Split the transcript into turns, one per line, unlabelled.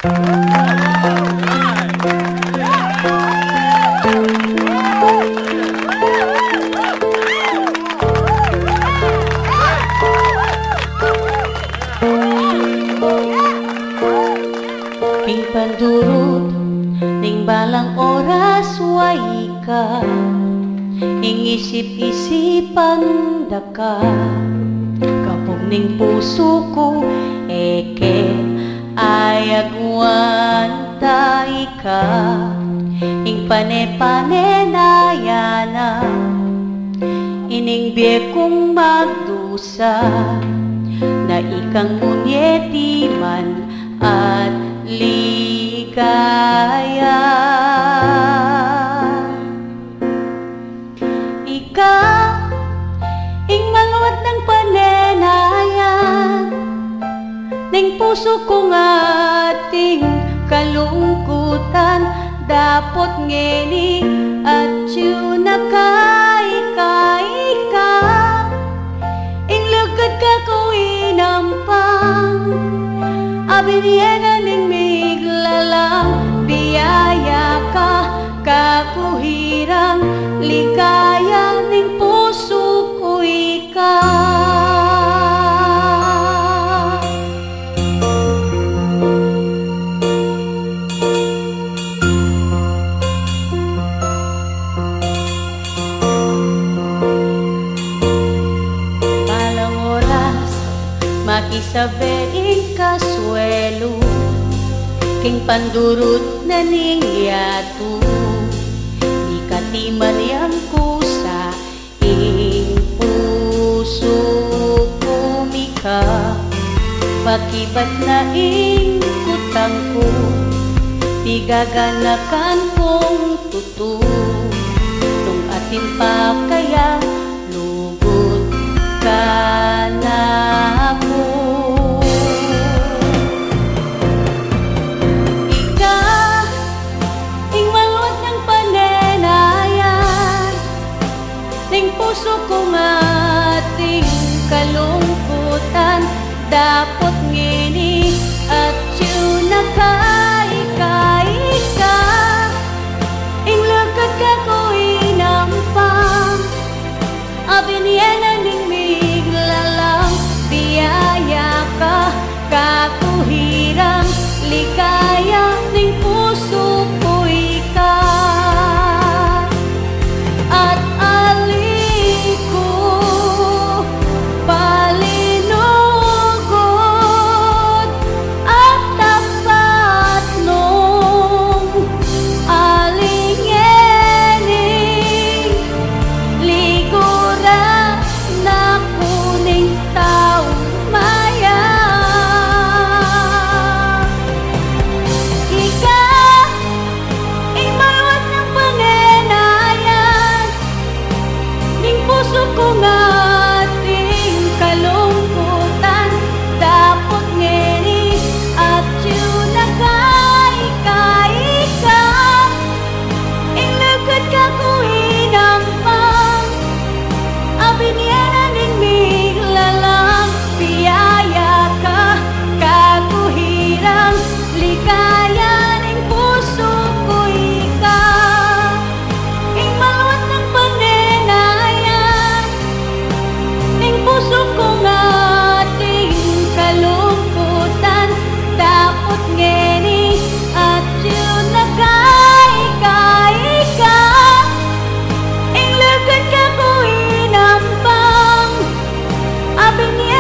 King pandurot ning balang oras way ka, ing isip-isipan daka, kapog ning puso ko eke ayagwan ka, ing pane-pane nayana, ining biye kong magdusa, na ikang munyeti man at ligaya. Ika, ing maluwat ng panenayan, ning puso kong ating kalungkutan, dapot ngeni at yun nakaika-ika, ing lugad ka ko inampang, abiniyena ning miglalang, biyaya ka kakuhirang, ligaya ning puso ko ika. Balang oras makisabeing kaswelo, king pandurut na ning yatu, di katiman yang kusa, ing puso kumika, pakibat na ing kutang ko, di gaganakan kong tutu, nung atin pa kaya lugod ka na ako. Puso kong ating kalungkutan, dapot ngini at yun nakaika-ika, ing lagad ka ko inampang, abiniyena ning miglalang, biyaya ka kakuhirang, ligaya ning puso ko ika. At kung ating kalungkutan, dapot ngeni at yun nakaika-ika, ing lagad ka ko inampang, abiniyena ning miglalang, biyaya ka kakuhirang, ligaya ning puso ko ika. Ing maluwat ng panenayan, puso kong ating kalungkutan, dapot ngeni at yun nakaika-ika, ing lagad ka ko inampang, abiniyena